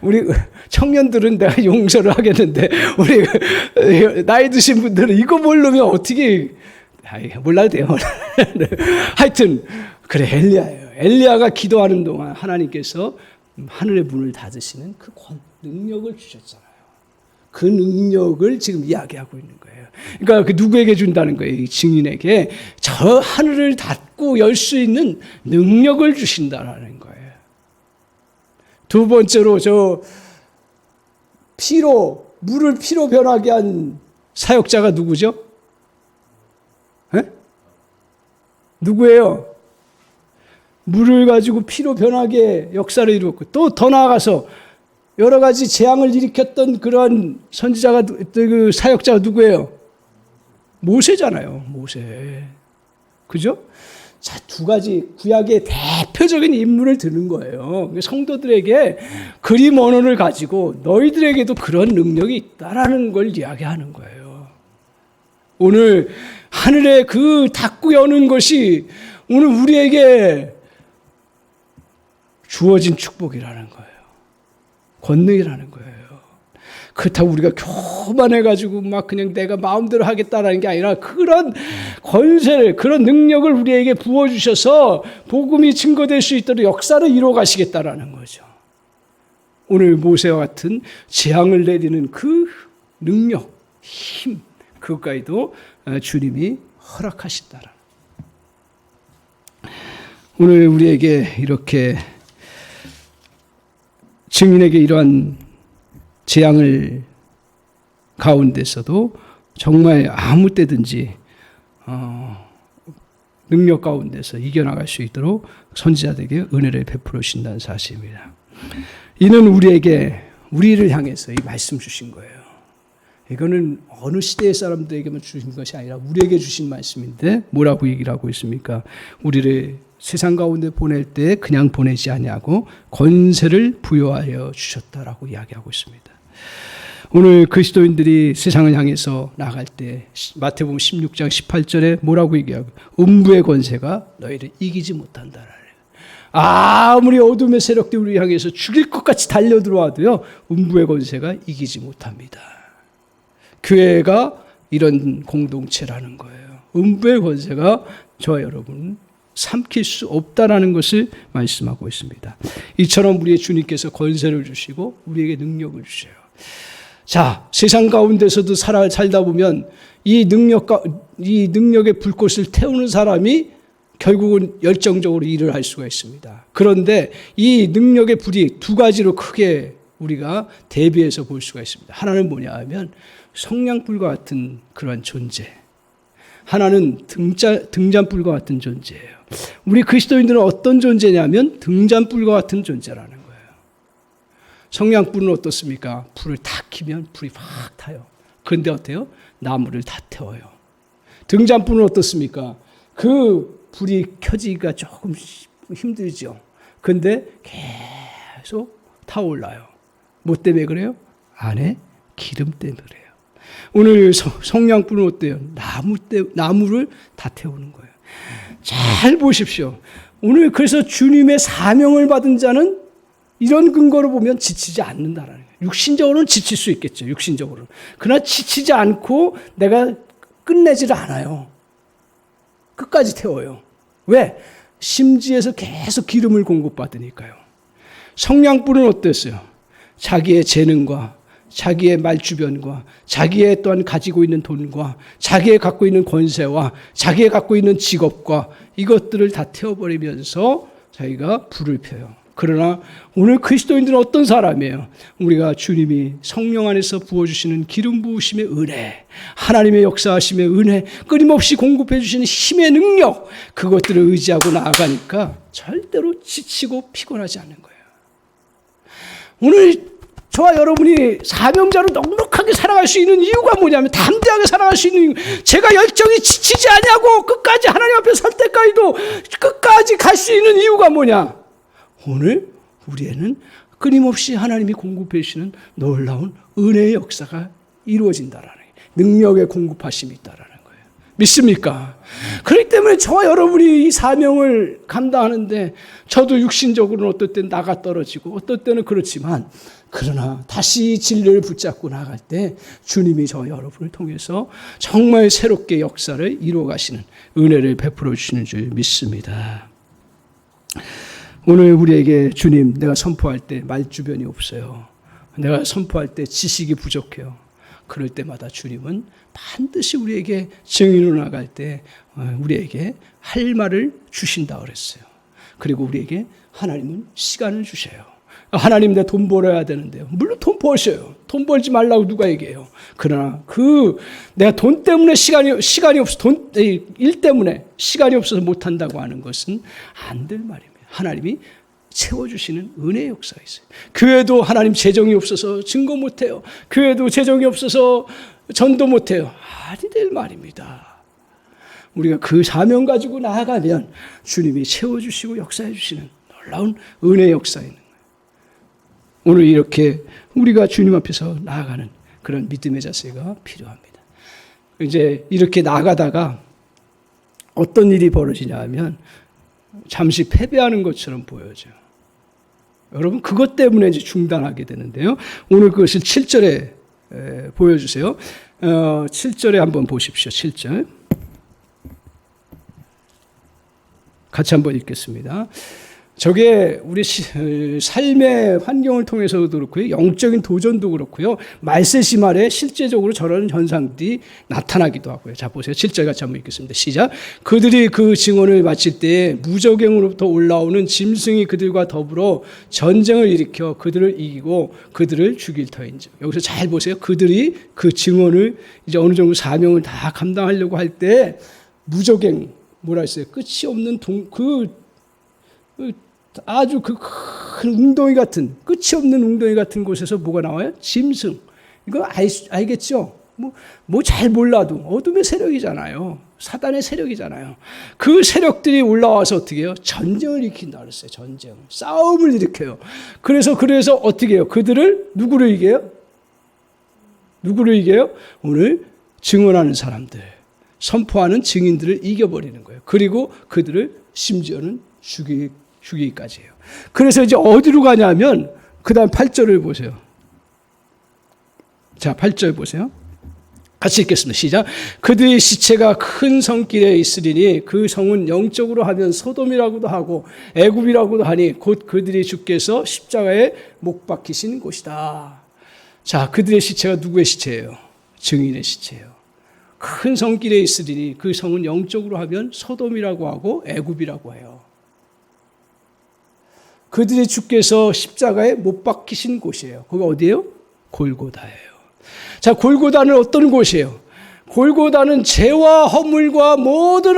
우리 청년들은 내가 용서를 하겠는데, 우리 나이 드신 분들은 이거 모르면 어떻게, 몰라도 돼요. 하여튼 그래, 엘리야예요. 엘리야가 기도하는 동안 하나님께서 하늘의 문을 닫으시는 그 능력을 주셨잖아요. 그 능력을 지금 이야기하고 있는 거예요. 그러니까 그 누구에게 준다는 거예요? 이 증인에게 저 하늘을 닫고 열 수 있는 능력을 주신다라는 거예요. 두 번째로 물을 피로 변하게 한 사역자가 누구죠? 누구예요? 물을 가지고 피로 변하게 역사를 이루었고, 또 더 나아가서 여러 가지 재앙을 일으켰던 그러한 선지자가, 그 사역자가 누구예요? 모세잖아요. 모세. 그죠? 자, 두 가지 구약의 대표적인 인물을 드는 거예요. 성도들에게 그림 언어를 가지고 너희들에게도 그런 능력이 있다라는 걸 이야기하는 거예요. 오늘 하늘에 그 닫고 여는 것이 오늘 우리에게 주어진 축복이라는 거예요. 권능이라는 거예요. 그렇다고 우리가 교만해가지고 막 그냥 내가 마음대로 하겠다라는 게 아니라, 그런 권세를, 그런 능력을 우리에게 부어주셔서 복음이 증거될 수 있도록 역사를 이루어 가시겠다라는 거죠. 오늘 모세와 같은 재앙을 내리는 그 능력, 힘, 그것까지도 주님이 허락하신다라는. 오늘 우리에게 이렇게 증인에게 이러한 재앙을 가운데서도 정말 아무 때든지 능력 가운데서 이겨나갈 수 있도록 선지자들에게 은혜를 베풀어 주신다는 사실입니다. 이는 우리를 향해서 이 말씀 주신 거예요. 이거는 어느 시대의 사람들에게만 주신 것이 아니라 우리에게 주신 말씀인데 뭐라고 얘기를 하고 있습니까? 우리를 세상 가운데 보낼 때 그냥 보내지 아니하고 권세를 부여하여 주셨다라고 이야기하고 있습니다. 오늘 그리스도인들이 세상을 향해서 나갈 때 마태복음 16장 18절에 뭐라고 얘기하고 음부의 권세가 너희를 이기지 못한다. 아무리 어둠의 세력들이 우리 향해서 죽일 것 같이 달려들어와도요, 음부의 권세가 이기지 못합니다. 교회가 이런 공동체라는 거예요. 음부의 권세가 저와 여러분 삼킬 수 없다라는 것을 말씀하고 있습니다. 이처럼 우리의 주님께서 권세를 주시고 우리에게 능력을 주셔요. 자, 세상 가운데서도 살다 보면 이 능력의 불꽃을 태우는 사람이 결국은 열정적으로 일을 할 수가 있습니다. 그런데 이 능력의 불이 두 가지로 크게 우리가 대비해서 볼 수가 있습니다. 하나는 뭐냐 하면 성냥불과 같은 그러한 존재. 하나는 등잔불과 같은 존재예요. 우리 그리스도인들은 어떤 존재냐면 등잔불과 같은 존재라는 거예요. 성냥불은 어떻습니까? 불을 탁 켜면 불이 확 타요. 그런데 어때요? 나무를 다 태워요. 등잔불은 어떻습니까? 그 불이 켜지기가 조금 힘들죠. 그런데 계속 타올라요. 뭐 때문에 그래요? 안에 기름 때문에 그래요. 오늘 성냥불은 어때요? 나무를 다 태우는 거예요. 잘 보십시오. 오늘 그래서 주님의 사명을 받은 자는 이런 근거로 보면 지치지 않는다라는 거예요. 육신적으로는 지칠 수 있겠죠. 육신적으로는. 그러나 지치지 않고 내가 끝내지를 않아요. 끝까지 태워요. 왜? 심지에서 계속 기름을 공급받으니까요. 성냥불은 어땠어요? 자기의 재능과 자기의 말주변과 자기의 또한 가지고 있는 돈과 자기의 갖고 있는 권세와 자기의 갖고 있는 직업과 이것들을 다 태워버리면서 자기가 불을 펴요. 그러나 오늘 그리스도인들은 어떤 사람이에요? 우리가 주님이 성령 안에서 부어주시는 기름 부으심의 은혜, 하나님의 역사하심의 은혜, 끊임없이 공급해 주시는 힘의 능력, 그것들을 의지하고 나아가니까 절대로 지치고 피곤하지 않는 거예요. 오늘 저와 여러분이 사명자로 넉넉하게 살아갈 수 있는 이유가 뭐냐면, 담대하게 살아갈 수 있는 이유, 제가 열정이 지치지 않냐고 끝까지 하나님 앞에 설 때까지도 끝까지 갈 수 있는 이유가 뭐냐? 오늘 우리에는 끊임없이 하나님이 공급해 주시는 놀라운 은혜의 역사가 이루어진다라는 거예요. 능력의 공급하심이 있다라는 거예요. 믿습니까? 그렇기 때문에 저와 여러분이 이 사명을 감당하는데 저도 육신적으로는 어떨 때는 나가 떨어지고 어떨 때는 그렇지만, 그러나 다시 진리를 붙잡고 나갈 때 주님이 저 여러분을 통해서 정말 새롭게 역사를 이루어 가시는 은혜를 베풀어 주시는 줄 믿습니다. 오늘 우리에게 주님, 내가 선포할 때 말주변이 없어요. 내가 선포할 때 지식이 부족해요. 그럴 때마다 주님은 반드시 우리에게 증인으로 나갈 때 우리에게 할 말을 주신다 그랬어요. 그리고 우리에게 하나님은 시간을 주셔요. 하나님, 내 돈 벌어야 되는데요. 물론 돈 버셔요. 돈 벌지 말라고 누가 얘기해요. 그러나 내가 돈 때문에 시간이 없어, 일 때문에 시간이 없어서 못한다고 하는 것은 안 될 말입니다. 하나님이 채워주시는 은혜의 역사가 있어요. 교회도 하나님 재정이 없어서 증거 못해요. 교회도 재정이 없어서 전도 못해요. 아니 될 말입니다. 우리가 그 사명 가지고 나아가면 주님이 채워주시고 역사해 주시는 놀라운 은혜의 역사가 있는 거예요. 오늘 이렇게 우리가 주님 앞에서 나아가는 그런 믿음의 자세가 필요합니다. 이제 이렇게 나가다가 어떤 일이 벌어지냐 하면 잠시 패배하는 것처럼 보여져요. 여러분, 그것 때문에 이제 중단하게 되는데요. 오늘 그것을 7절에 보여주세요. 7절에 한번 보십시오. 7절. 같이 한번 읽겠습니다. 저게 우리 삶의 환경을 통해서도 그렇고요. 영적인 도전도 그렇고요. 말세시 말에 실제적으로 저런 현상들이 나타나기도 하고요. 자, 보세요. 7절 같이 한번 읽겠습니다. 시작. 그들이 그 증언을 마칠 때 무저갱으로부터 올라오는 짐승이 그들과 더불어 전쟁을 일으켜 그들을 이기고 그들을 죽일 터인지. 여기서 잘 보세요. 그들이 그 증언을 이제 어느 정도 사명을 다 감당하려고 할 때 무저갱, 뭐라 했어요? 끝이 없는 아주 그 큰 웅덩이 같은, 끝이 없는 웅덩이 같은 곳에서 뭐가 나와요? 짐승. 이거 알겠죠? 뭐 잘 몰라도 어둠의 세력이잖아요. 사단의 세력이잖아요. 그 세력들이 올라와서 어떻게 해요? 전쟁을 일으킨다 그랬어요. 전쟁. 싸움을 일으켜요. 그래서 어떻게 해요? 그들을 누구로 이겨요? 누구로 이겨요? 오늘 증언하는 사람들, 선포하는 증인들을 이겨버리는 거예요. 그리고 그들을 심지어는 죽이기까지 해요. 그래서 이제 어디로 가냐면 그 다음 8절을 보세요. 자, 8절 보세요. 같이 읽겠습니다. 시작. 그들의 시체가 큰 성길에 있으리니 그 성은 영적으로 하면 소돔이라고도 하고 애굽이라고도 하니 곧 그들이 주께서 십자가에 못 박히신 곳이다. 자, 그들의 시체가 누구의 시체예요? 증인의 시체예요. 큰 성길에 있으리니 그 성은 영적으로 하면 소돔이라고 하고 애굽이라고 해요. 그들의 주께서 십자가에 못 박히신 곳이에요. 거기 어디예요? 골고다예요. 자, 골고다는 어떤 곳이에요? 골고다는 죄와 허물과 모든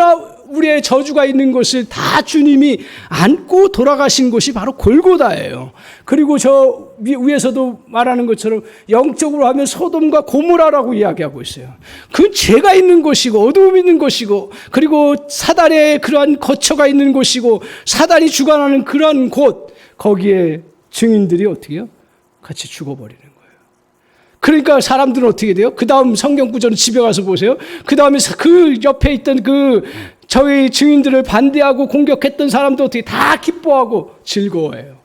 우리의 저주가 있는 것을 다 주님이 안고 돌아가신 곳이 바로 골고다예요. 그리고 저 위에서도 말하는 것처럼 영적으로 하면 소돔과 고모라라고 이야기하고 있어요. 그 죄가 있는 곳이고 어두움이 있는 곳이고 그리고 사단의 그러한 거처가 있는 곳이고 사단이 주관하는 그러한 곳, 거기에 증인들이 어떻게 해요? 같이 죽어버리는 거예요. 그러니까 사람들은 어떻게 돼요? 그 다음 성경 구절은 집에 가서 보세요. 그 다음에 그 옆에 있던 저희 증인들을 반대하고 공격했던 사람도 어떻게 다 기뻐하고 즐거워해요.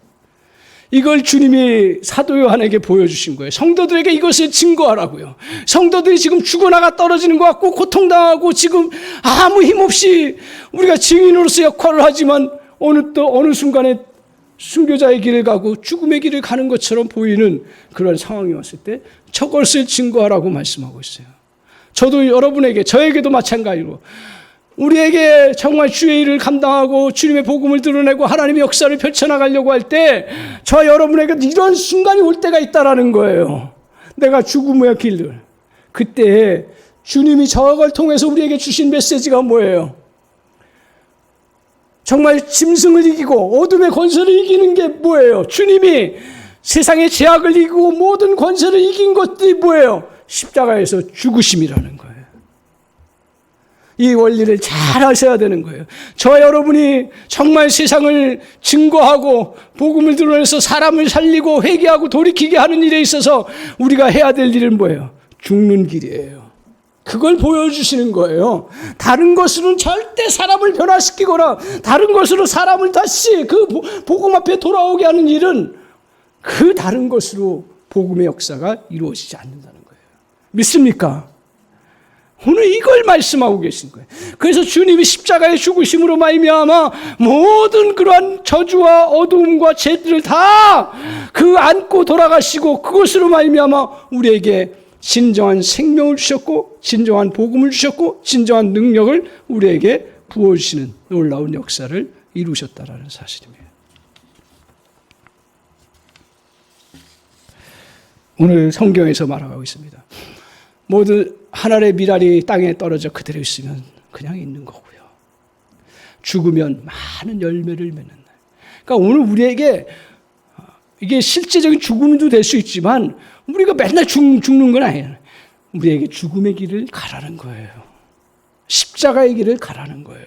이걸 주님이 사도 요한에게 보여주신 거예요. 성도들에게 이것을 증거하라고요. 성도들이 지금 죽어나가 떨어지는 것 같고 고통당하고 지금 아무 힘없이 우리가 증인으로서 역할을 하지만 어느 순간에 순교자의 길을 가고 죽음의 길을 가는 것처럼 보이는 그런 상황이 왔을 때 저것을 증거하라고 말씀하고 있어요. 저도 여러분에게, 저에게도 마찬가지로 우리에게 정말 주의 일을 감당하고 주님의 복음을 드러내고 하나님의 역사를 펼쳐나가려고 할 때 저 여러분에게 이런 순간이 올 때가 있다라는 거예요. 내가 죽음의 길을. 그때 주님이 저걸 통해서 우리에게 주신 메시지가 뭐예요? 정말 짐승을 이기고 어둠의 권세를 이기는 게 뭐예요? 주님이 세상의 죄악을 이기고 모든 권세를 이긴 것들이 뭐예요? 십자가에서 죽으심이라는 거예요. 이 원리를 잘 아셔야 되는 거예요. 저와 여러분이 정말 세상을 증거하고 복음을 드러내서 사람을 살리고 회개하고 돌이키게 하는 일에 있어서 우리가 해야 될 일은 뭐예요? 죽는 길이에요. 그걸 보여주시는 거예요. 다른 것으로는 절대 사람을 변화시키거나 다른 것으로 사람을 다시 그 복음 앞에 돌아오게 하는 일은 그 다른 것으로 복음의 역사가 이루어지지 않는다는 거예요. 믿습니까? 오늘 이걸 말씀하고 계신 거예요. 그래서 주님이 십자가의 죽으심으로 말미암아 모든 그러한 저주와 어두움과 죄들을 다 그 안고 돌아가시고 그것으로 말미암아 우리에게 진정한 생명을 주셨고 진정한 복음을 주셨고 진정한 능력을 우리에게 부어주시는 놀라운 역사를 이루셨다라는 사실입니다. 오늘 성경에서 말하고 있습니다. 모든 하늘의 미랄이 땅에 떨어져 그대로 있으면 그냥 있는 거고요. 죽으면 많은 열매를 맺는 날. 그러니까 오늘 우리에게 이게 실제적인 죽음도 될 수 있지만 우리가 맨날 죽는 건 아니에요. 우리에게 죽음의 길을 가라는 거예요. 십자가의 길을 가라는 거예요.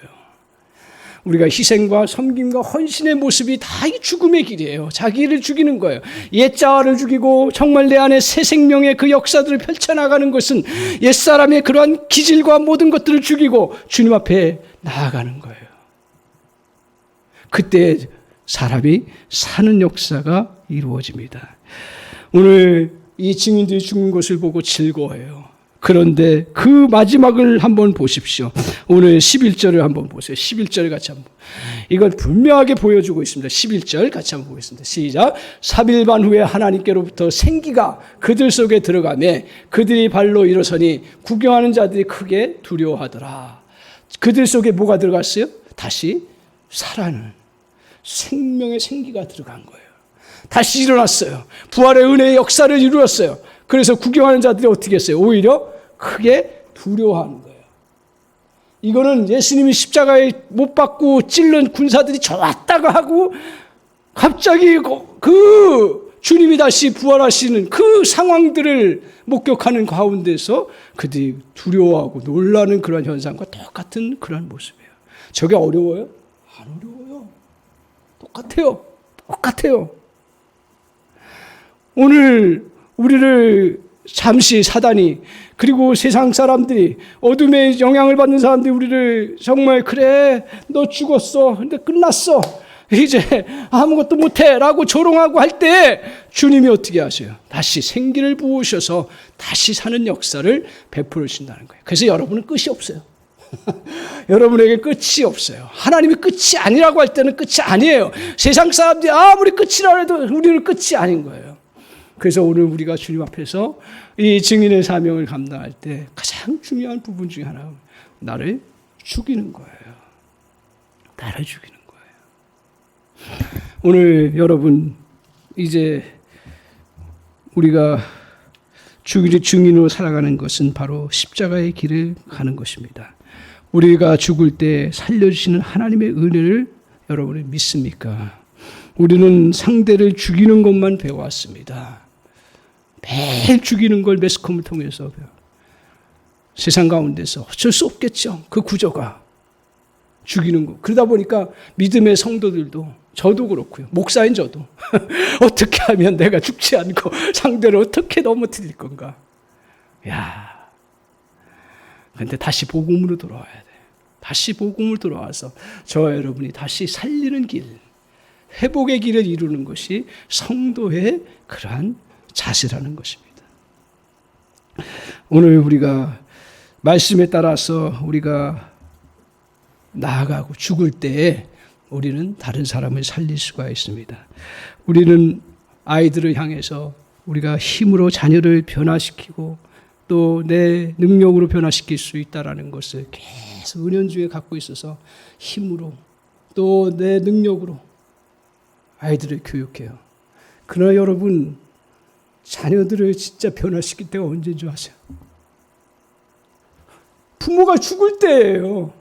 우리가 희생과 섬김과 헌신의 모습이 다 이 죽음의 길이에요. 자기를 죽이는 거예요. 옛자아를 죽이고 정말 내 안에 새 생명의 그 역사들을 펼쳐나가는 것은 옛사람의 그러한 기질과 모든 것들을 죽이고 주님 앞에 나아가는 거예요. 그때 사람이 사는 역사가 이루어집니다. 오늘 이 증인들이 죽는 것을 보고 즐거워해요. 그런데 그 마지막을 한번 보십시오. 오늘 11절을 한번 보세요. 11절 같이 한번. 이걸 분명하게 보여주고 있습니다. 11절 같이 한번 보겠습니다. 시작. 3일 반 후에 하나님께로부터 생기가 그들 속에 들어가매 그들이 발로 일어서니 구경하는 자들이 크게 두려워하더라. 그들 속에 뭐가 들어갔어요? 다시 살아는 생명의 생기가 들어간 거예요. 다시 일어났어요. 부활의 은혜의 역사를 이루었어요. 그래서 구경하는 자들이 어떻게 했어요? 오히려 크게 두려워하는 거예요. 이거는 예수님이 십자가에 못 박고 찔른 군사들이 좋았다가 하고 갑자기 그 주님이 다시 부활하시는 그 상황들을 목격하는 가운데서 그들이 두려워하고 놀라는 그런 현상과 똑같은 그런 모습이에요. 저게 어려워요? 안 어려워요. 똑같아요. 오늘 우리를 잠시 사단이 그리고 세상 사람들이 어둠의 영향을 받는 사람들이 우리를 정말 그래 너 죽었어 근데 끝났어 이제 아무것도 못해 라고 조롱하고 할 때 주님이 어떻게 하세요? 다시 생기를 부으셔서 다시 사는 역사를 베풀어 주신다는 거예요. 그래서 여러분은 끝이 없어요. 여러분에게 끝이 없어요. 하나님이 끝이 아니라고 할 때는 끝이 아니에요. 세상 사람들이 아무리 끝이라 해도 우리는 끝이 아닌 거예요. 그래서 오늘 우리가 주님 앞에서 이 증인의 사명을 감당할 때 가장 중요한 부분 중에 하나가 나를 죽이는 거예요. 나를 죽이는 거예요. 오늘 여러분 이제 우리가 증인으로 살아가는 것은 바로 십자가의 길을 가는 것입니다. 우리가 죽을 때 살려주시는 하나님의 은혜를 여러분이 믿습니까? 우리는 상대를 죽이는 것만 배워왔습니다. 매일 죽이는 걸 매스컴을 통해서 세상 가운데서 어쩔 수 없겠죠. 그 구조가 죽이는 거. 그러다 보니까 믿음의 성도들도 저도 그렇고요. 목사인 저도 어떻게 하면 내가 죽지 않고 상대를 어떻게 넘어뜨릴 건가. 야, 근데 다시 복음으로 돌아와야 돼. 다시 복음으로 돌아와서 저와 여러분이 다시 살리는 길, 회복의 길을 이루는 것이 성도의 그러한 자세라는 것입니다. 오늘 우리가 말씀에 따라서 우리가 나아가고 죽을 때에 우리는 다른 사람을 살릴 수가 있습니다. 우리는 아이들을 향해서 우리가 힘으로 자녀를 변화시키고 또 내 능력으로 변화시킬 수 있다는 것을 계속 은연중에 갖고 있어서 힘으로 또 내 능력으로 아이들을 교육해요. 그러나 여러분 자녀들을 진짜 변화시킬 때가 언제인 줄 아세요? 부모가 죽을 때예요.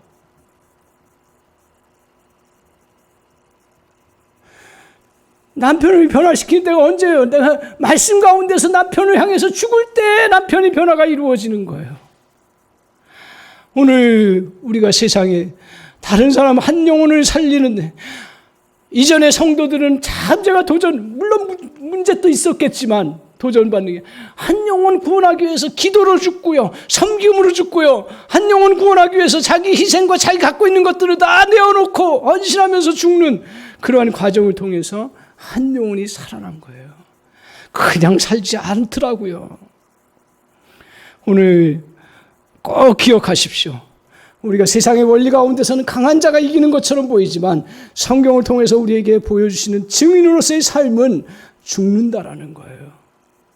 남편을 변화시키는 때가 언제예요? 내가 말씀 가운데서 남편을 향해서 죽을 때 남편이 변화가 이루어지는 거예요. 오늘 우리가 세상에 다른 사람 한 영혼을 살리는데 이전의 성도들은 참 제가 물론 문제도 있었겠지만 도전받는 게 한 영혼 구원하기 위해서 기도로 죽고요. 섬김으로 죽고요. 한 영혼 구원하기 위해서 자기 희생과 자기 갖고 있는 것들을 다 내어놓고 헌신하면서 죽는 그러한 과정을 통해서 한 영혼이 살아난 거예요. 그냥 살지 않더라고요. 오늘 꼭 기억하십시오. 우리가 세상의 원리 가운데서는 강한 자가 이기는 것처럼 보이지만 성경을 통해서 우리에게 보여주시는 증인으로서의 삶은 죽는다라는 거예요.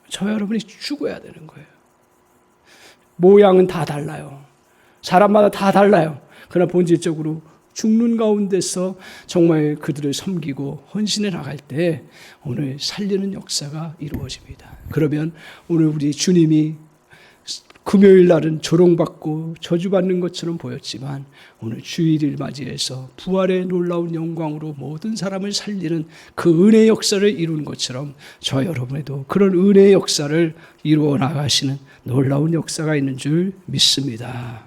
저 여러분이 죽어야 되는 거예요. 모양은 다 달라요. 사람마다 다 달라요. 그러나 본질적으로 죽는 가운데서 정말 그들을 섬기고 헌신해 나갈 때 오늘 살리는 역사가 이루어집니다. 그러면 오늘 우리 주님이 금요일 날은 조롱받고 저주받는 것처럼 보였지만 오늘 주일을 맞이해서 부활의 놀라운 영광으로 모든 사람을 살리는 그 은혜의 역사를 이루는 것처럼 저 여러분에도 그런 은혜의 역사를 이루어 나가시는 놀라운 역사가 있는 줄 믿습니다.